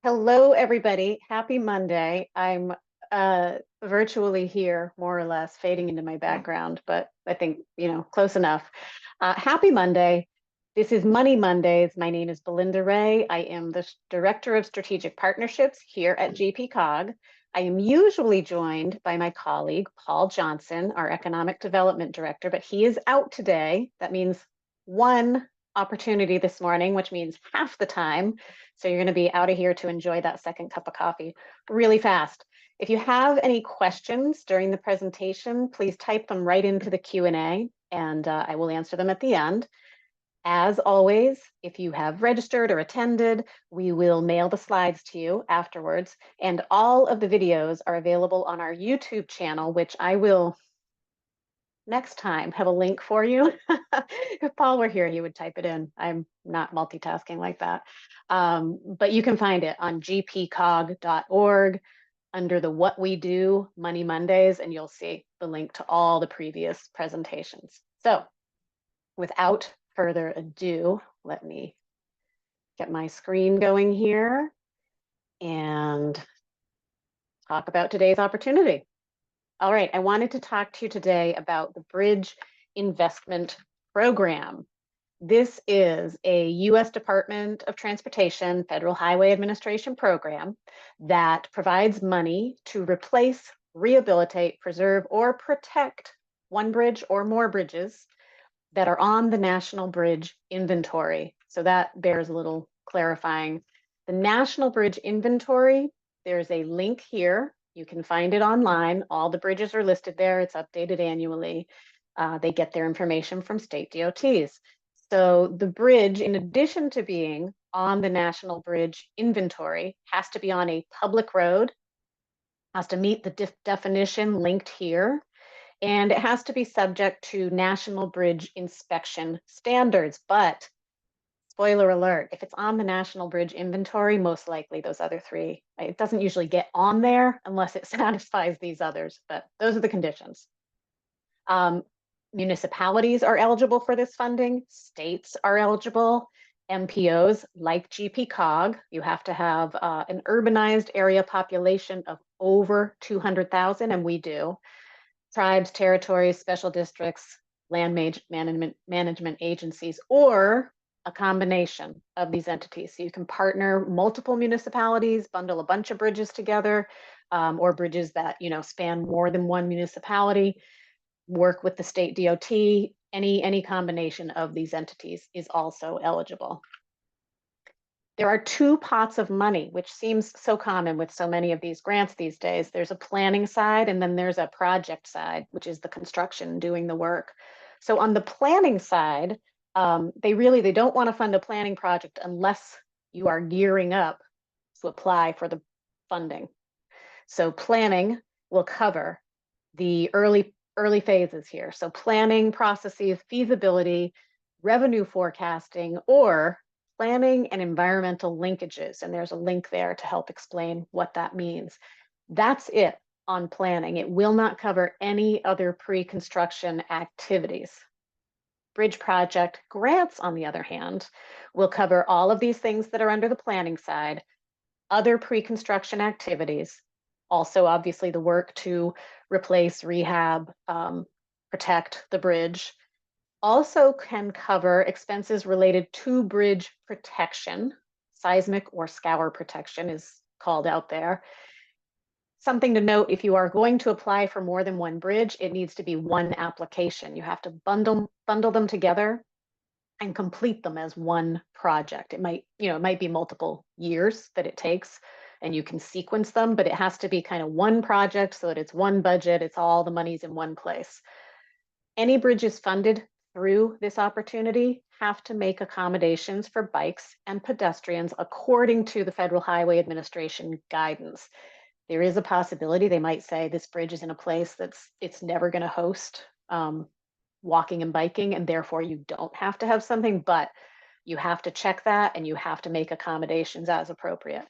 Hello, everybody. Happy Monday. I'm virtually here, more or less, fading into my background, but I think, close enough. Happy Monday. This is Money Mondays. My name is Belinda Ray. I am the Director of Strategic Partnerships here at GPCOG. I am usually joined by my colleague, Paul Johnson, our Economic Development Director, but he is out today. That means one opportunity this morning, which means half the time. So you're going to be out of here to enjoy that second cup of coffee really fast. If you have any questions during the presentation, please type them right into the Q&A and I will answer them at the end. As always, if you have registered or attended, we will mail the slides to you afterwards. And all of the videos are available on our YouTube channel, which I will next time have a link for you. If Paul were here, he would type it in. I'm not multitasking like that. But you can find it on gpcog.org under the What We Do Money Mondays, and you'll see the link to all the previous presentations. So without further ado, let me get my screen going here and talk about today's opportunity. All right, I wanted to talk to you today about the Bridge Investment Program. This is a U.S. Department of Transportation Federal Highway Administration program that provides money to replace, rehabilitate, preserve, or protect one bridge or more bridges that are on the National Bridge Inventory. So that bears a little clarifying. The National Bridge Inventory, there's a link here. You can find it online. All the bridges are listed there. It's updated annually. They get their information from state DOTs. So the bridge, in addition to being on the National Bridge Inventory, has to be on a public road, has to meet the definition linked here, and it has to be subject to National Bridge inspection standards. But spoiler alert, if it's on the National Bridge Inventory, most likely those other three, it doesn't usually get on there unless it satisfies these others, but those are the conditions. Municipalities are eligible for this funding, states are eligible, MPOs like GPCOG, you have to have an urbanized area population of over 200,000, and we do. Tribes, territories, special districts, land management agencies, or a combination of these entities. So you can partner multiple municipalities, bundle a bunch of bridges together, or bridges that span more than one municipality, work with the state DOT. Any combination of these entities is also eligible. There are two pots of money, which seems so common with so many of these grants these days. There's a planning side, and then there's a project side, which is the construction, doing the work. So on the planning side, they don't want to fund a planning project unless you are gearing up to apply for the funding. So planning will cover the early phases here. So planning processes, feasibility, revenue forecasting, or planning and environmental linkages. And there's a link there to help explain what that means. That's it on planning. It will not cover any other pre-construction activities. Bridge project grants, on the other hand, will cover all of these things that are under the planning side, other pre-construction activities, also obviously the work to replace, rehab, protect the bridge, also can cover expenses related to bridge protection. Seismic or scour protection is called out there. Something to note, if you are going to apply for more than one bridge, it needs to be one application. You have to bundle them together and complete them as one project. It might be multiple years that it takes, and you can sequence them, but it has to be kind of one project so that it's one budget, it's all the money's in one place. Any bridges funded through this opportunity have to make accommodations for bikes and pedestrians according to the Federal Highway Administration guidance. There is a possibility they might say this bridge is in a place it's never going to host walking and biking, and therefore you don't have to have something, but you have to check that and you have to make accommodations as appropriate.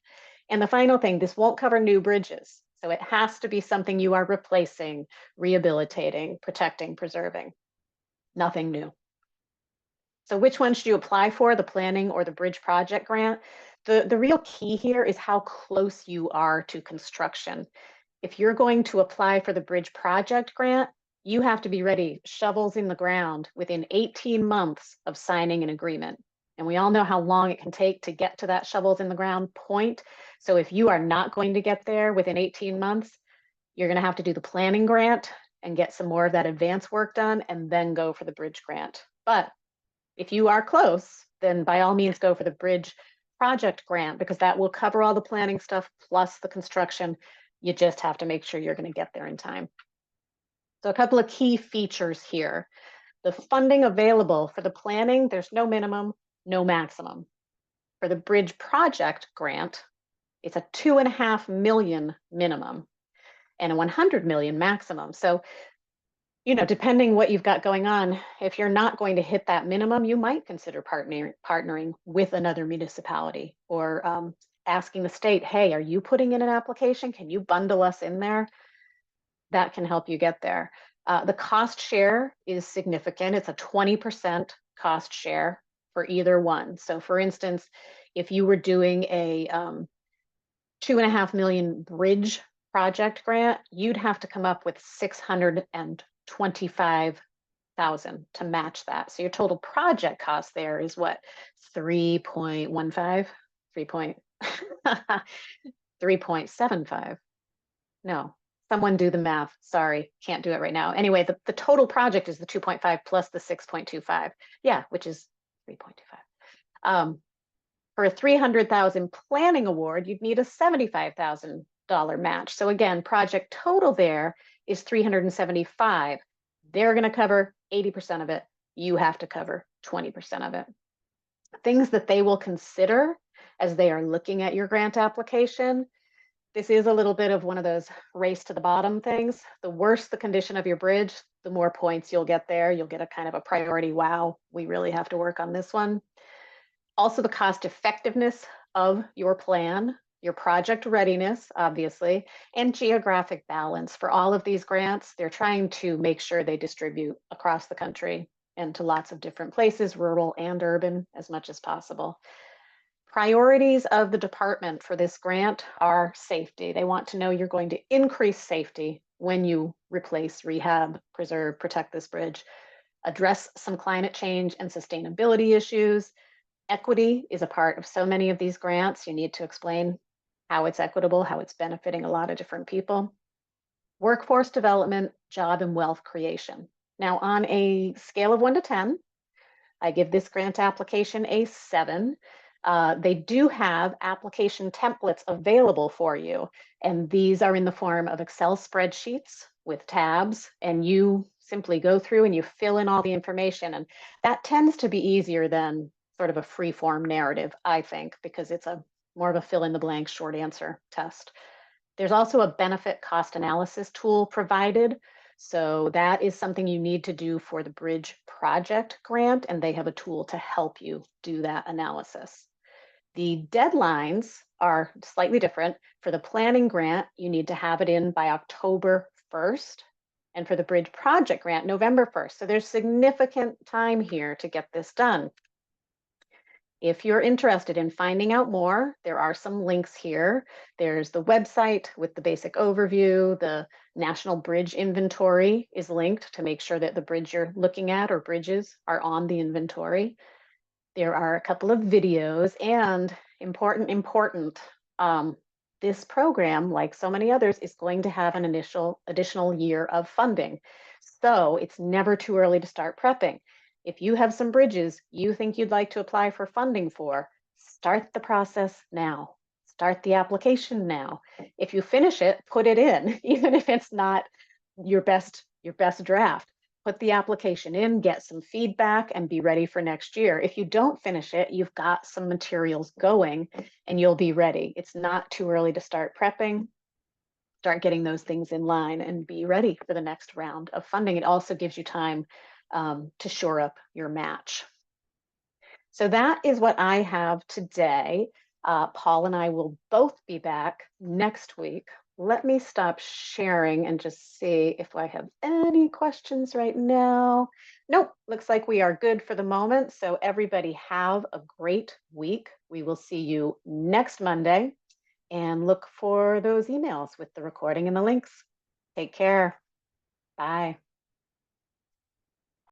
And the final thing, this won't cover new bridges. So it has to be something you are replacing, rehabilitating, protecting, preserving. Nothing new. So which one should you apply for, the planning or the bridge project grant? The real key here is how close you are to construction. If you're going to apply for the bridge project grant, you have to be ready, shovels in the ground, within 18 months of signing an agreement. And we all know how long it can take to get to that shovels in the ground point. So if you are not going to get there within 18 months, you're going to have to do the planning grant and get some more of that advance work done and then go for the bridge grant. But if you are close, then by all means go for the bridge project grant, because that will cover all the planning stuff plus the construction. You just have to make sure you're going to get there in time. So a couple of key features here. The funding available for the planning, there's no minimum, no maximum. For the bridge project grant, it's a $2.5 million minimum and a 100 million maximum. So, you know, depending what you've got going on, if you're not going to hit that minimum, you might consider partnering with another municipality, or asking the state, hey, are you putting in an application? Can you bundle us in there? That can help you get there. The cost share is significant. It's a 20% cost share for either one. So for instance, if you were doing a $2.5 million bridge project grant, you'd have to come up with $625,000 to match that. So your total project cost there is what? 3.15, 3.75. No, someone do the math. Sorry, can't do it right now. Anyway, the total project is the 2.5 plus the 6.25. Yeah, which is 3.25. For a 300,000 planning award, you'd need a $75,000 match. So again, project total there is 375. They're going to cover 80% of it. You have to cover 20% of it. Things that they will consider as they are looking at your grant application. This is a little bit of one of those race to the bottom things. The worse the condition of your bridge, the more points you'll get there. You'll get a kind of a priority. Wow, we really have to work on this one. Also, the cost effectiveness of your plan, your project readiness, obviously, and geographic balance. For all of these grants, they're trying to make sure they distribute across the country and to lots of different places, rural and urban, as much as possible. Priorities of the department for this grant are safety. They want to know you're going to increase safety when you replace, rehab, preserve, protect this bridge, address some climate change and sustainability issues. Equity is a part of so many of these grants. You need to explain how it's equitable, how it's benefiting a lot of different people. Workforce development, job and wealth creation. Now, on a scale of 1 to 10, I give this grant application a 7. They do have application templates available for you, and these are in the form of Excel spreadsheets with tabs, and you simply go through and you fill in all the information, and that tends to be easier than sort of a free form narrative, I think, because it's a more of a fill in the blank short answer test. There's also a benefit cost analysis tool provided. So that is something you need to do for the bridge project grant, and they have a tool to help you do that analysis. The deadlines are slightly different. For the planning grant, you need to have it in by October 1st. And for the bridge project grant, November 1st. So there's significant time here to get this done. If you're interested in finding out more, there are some links here. There's the website with the basic overview. The National Bridge Inventory is linked to make sure that the bridge you're looking at or bridges are on the inventory. There are a couple of videos, and important, this program, like so many others, is going to have an additional year of funding. So it's never too early to start prepping. If you have some bridges you think you'd like to apply for funding for, start the process now. Start the application now. If you finish it, put it in, even if it's not your best draft. Put the application in, get some feedback, and be ready for next year. If you don't finish it, you've got some materials going and you'll be ready. It's not too early to start prepping. Start getting those things in line and be ready for the next round of funding. It also gives you time to shore up your match. So that is what I have today. Paul and I will both be back next week let me stop sharing and just see if I have any questions right now. Nope, looks like we are good for the moment. So everybody have a great week. We will see you next Monday and look for those emails with the recording and the links. Take care. Bye.